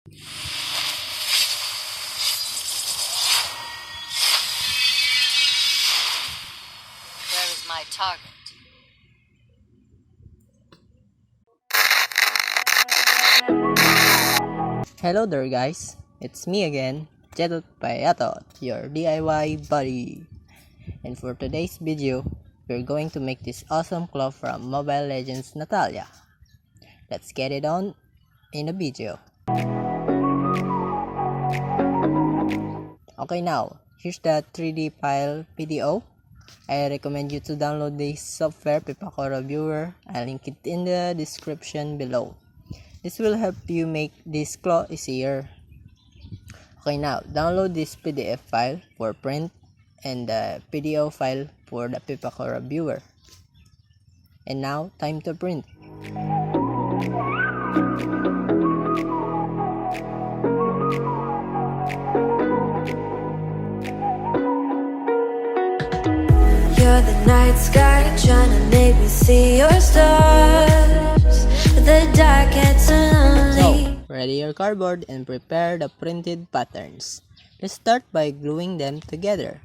Where is my target? Hello there guys, it's me again, Jedot Payatot, your DIY buddy. And for today's video, we're going to make this awesome claw from Mobile Legends Natalia. Let's get it on in the video. Okay, now, here's the 3D file PDO. I recommend you to download this software, Pipakora Viewer. I'll link it in the description below. This will help you make this claw easier. Okay, now download this PDF file for print and the PDO file for the Pipakora Viewer. And now, time to print. You're the night sky trying to make me see your stars, but the dark gets lonely. So, ready your cardboard and prepare the printed patterns. Let's start by gluing them together.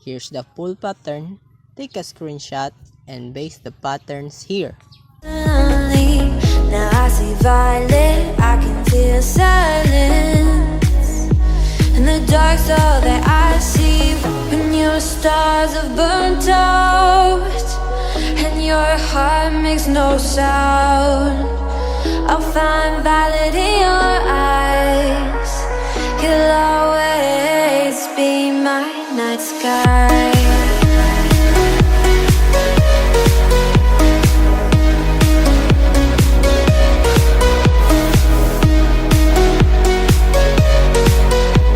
Here's the full pattern. Take a screenshot and paste the patterns here. Now I see violet, I can feel silence. In the dark's all that I see. When your stars have burnt out and your heart makes no sound, I'll find violet in your eyes. You'll always be my night sky.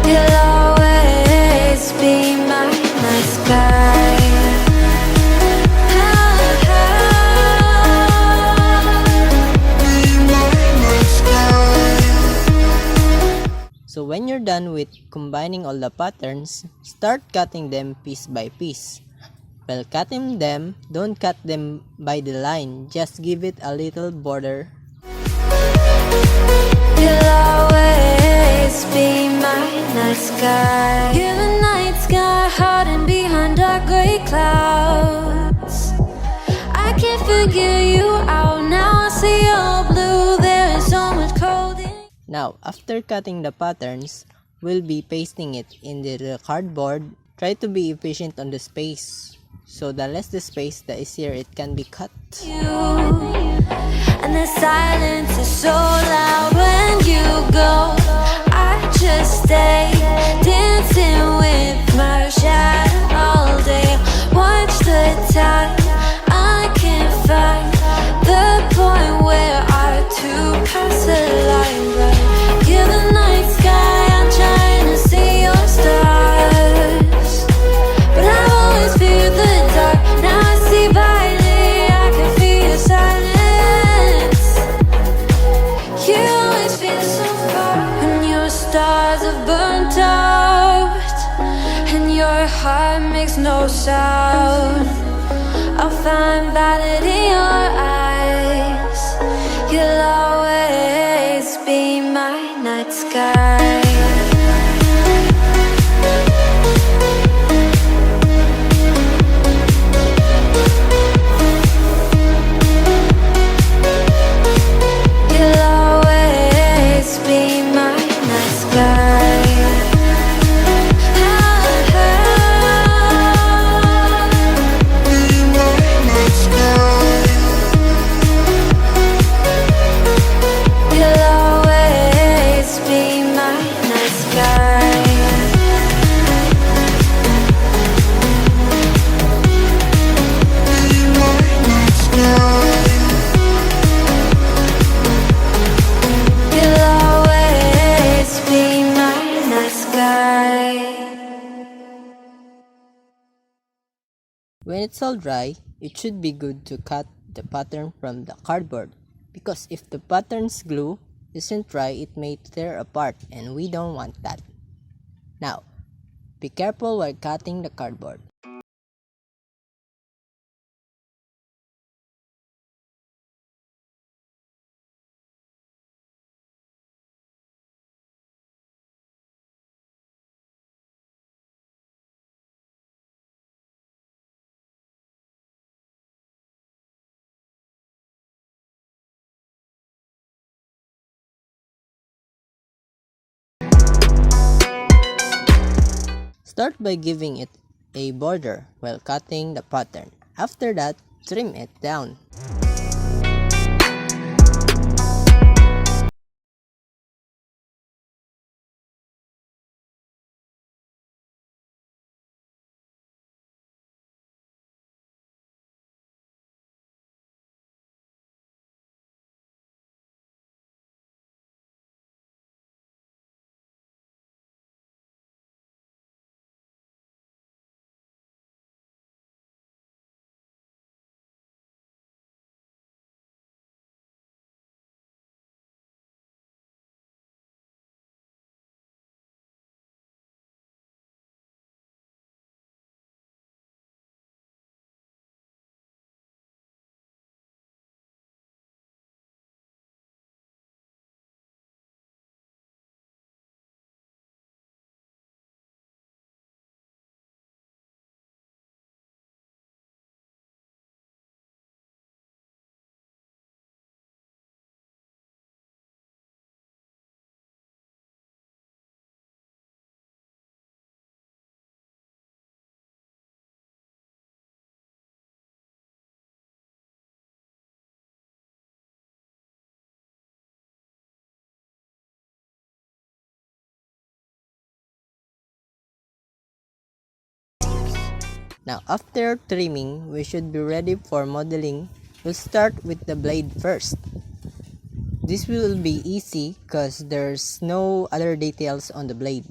You'll always be my night sky. So when you're done with combining all the patterns, start cutting them piece by piece. While cutting them, don't cut them by the line, just give it a little border. You'll always be my night sky. You're the night sky hiding behind dark gray clouds. I can't figure you out now. I see all blue. There is so much cold in. Now, after cutting the patterns, we'll be pasting it into the cardboard. Try to be efficient on the space. So the less the space, the easier it can be cut. And the silence is so loud when you go. I just stay dancing with my shadow all day. Watch the time, I can't find the point where our two paths align. Right? You're the night sky, I'm trying to see your stars, but I've always feared the dark. Now I see violet, I can feel your silence. You always feel so far when your stars have burnt out and your heart makes no sound. I'll find violet in your eyes. You'll always be my night sky. You'll always be my night sky. You'll always be my night sky. You'll always be my night sky. When it's all dry, it should be good to cut the pattern from the cardboard. Because if the pattern's glue isn't dry, it may tear apart and we don't want that. Now, be careful while cutting the cardboard. Start by giving it a border while cutting the pattern. After that, trim it down. Now after trimming, we should be ready for modeling. We'll start with the blade first. This will be easy cause there's no other details on the blade.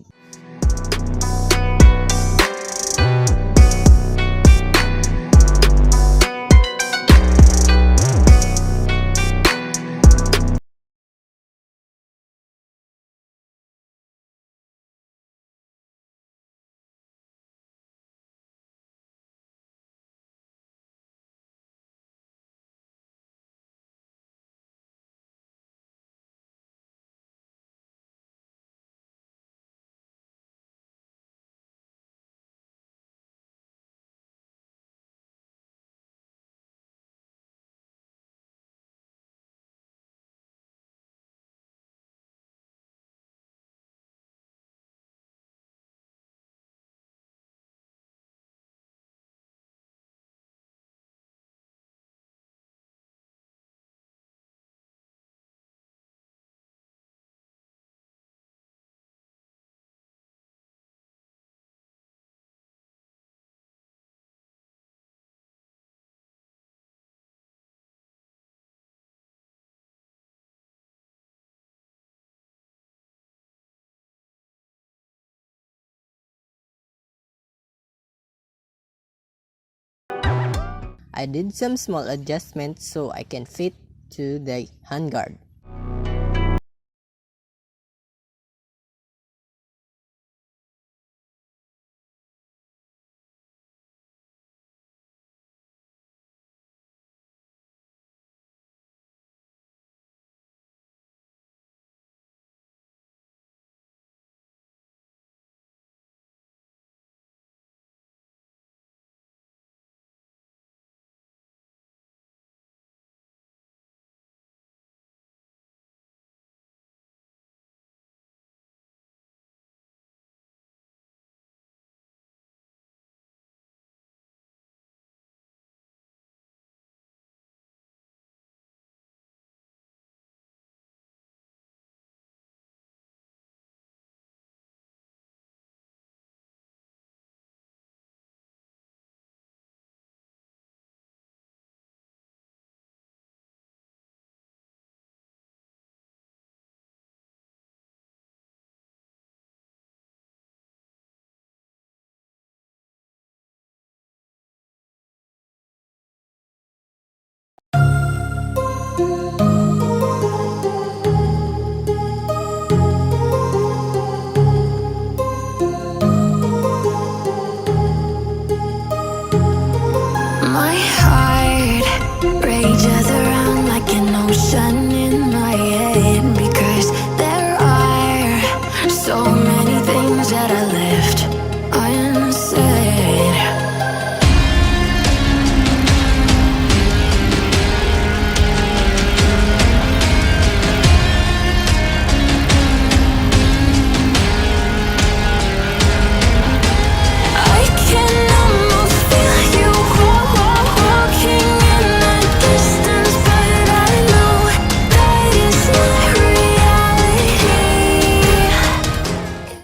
I did some small adjustments so I can fit to the handguard.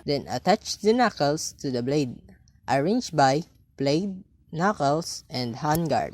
Then attach the knuckles to the blade, arranged by blade, knuckles, and handguard.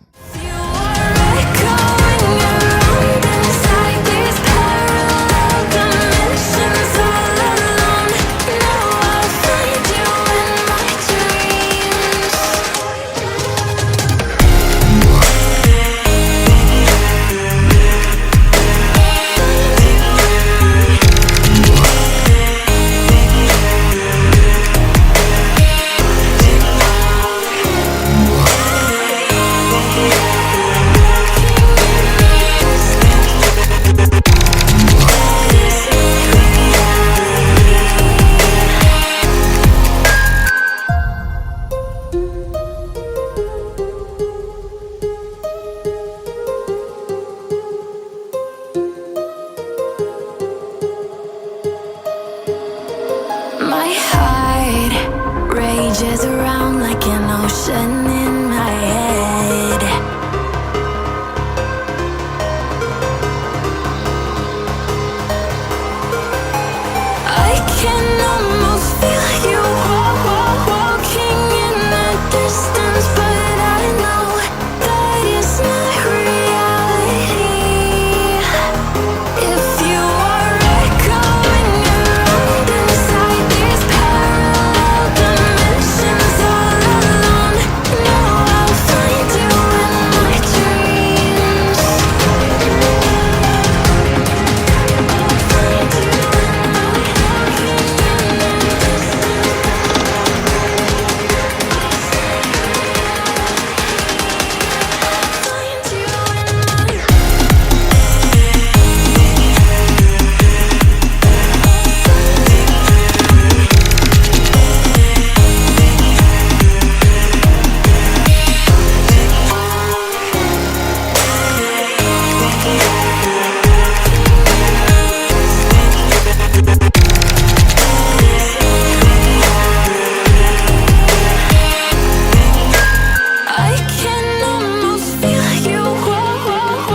My heart rages around like an ocean in my head. I can almost feel you walking in the distance, but I know that it's not reality. If you are echoing around inside these parallel dimensions all alone, know I'll find you in my dreams. I can almost feel you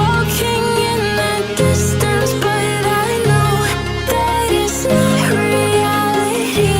walking in the distance, but I know that it's not reality.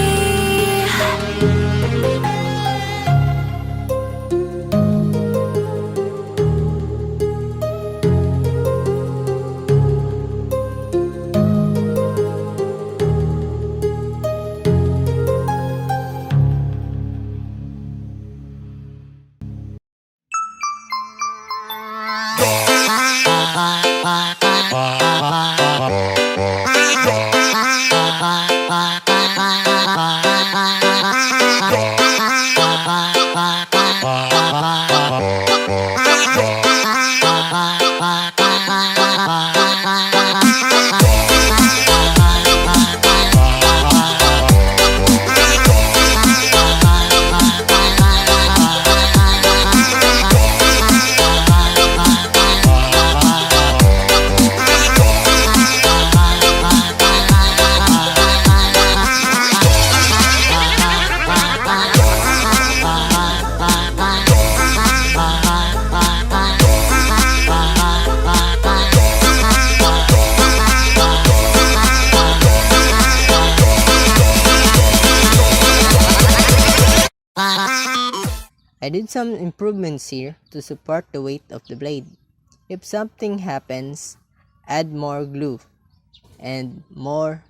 I did some improvements here to support the weight of the blade. If something happens, add more glue and more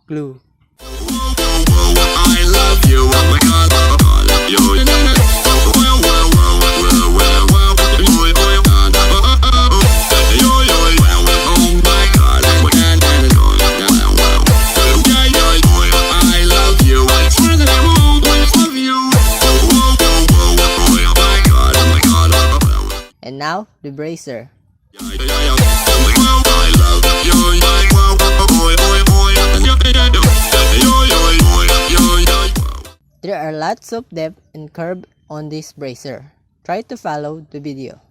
glue. I love you, oh my God, I love you. I love you, I swear that I won't love you. And now, the bracer. There are lots of depth and curve on this bracer. Try to follow the video.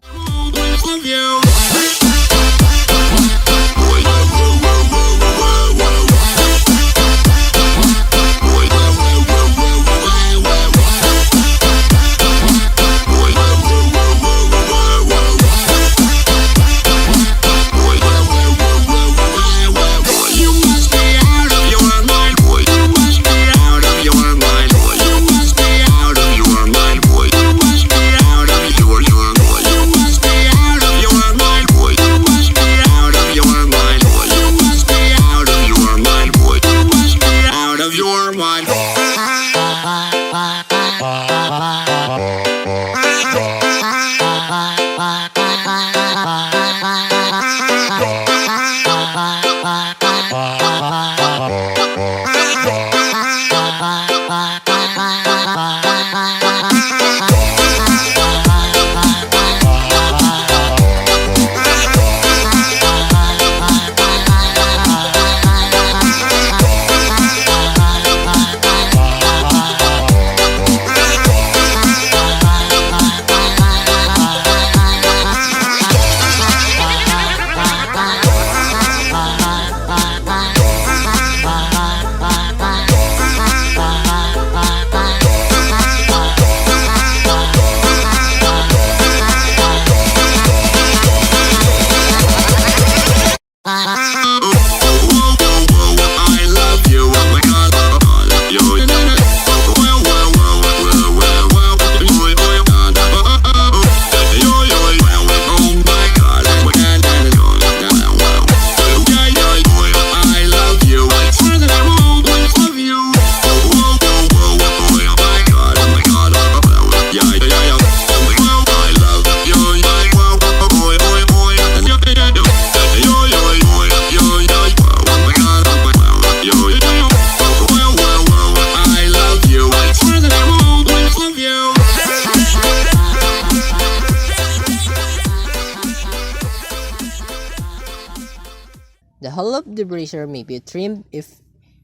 of the bracer may be trimmed if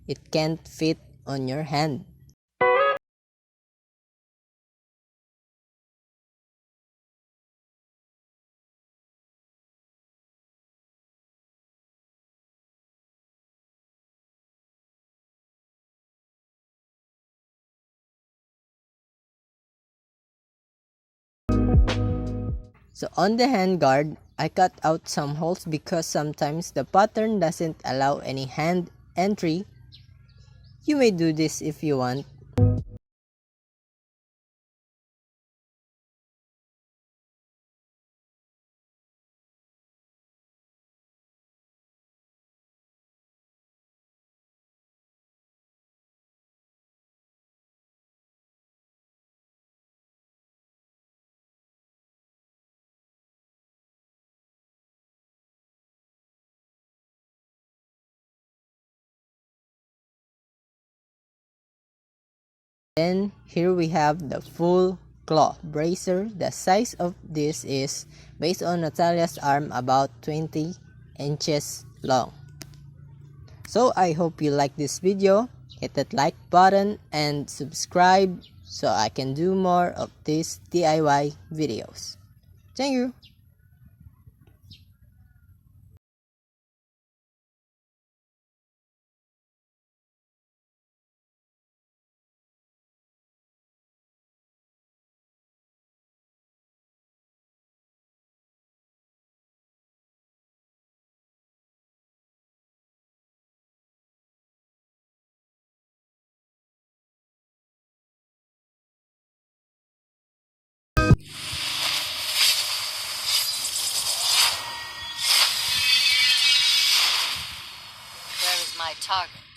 it can't fit on your hand. So on the handguard, I cut out some holes because sometimes the pattern doesn't allow any hand entry. You may do this if you want. Then here we have the full claw bracer. The size of this is, based on Natalia's arm, about 20 inches long. So I hope you like this video. Hit that like button and subscribe so I can do more of these DIY videos. Thank you. Where is my target?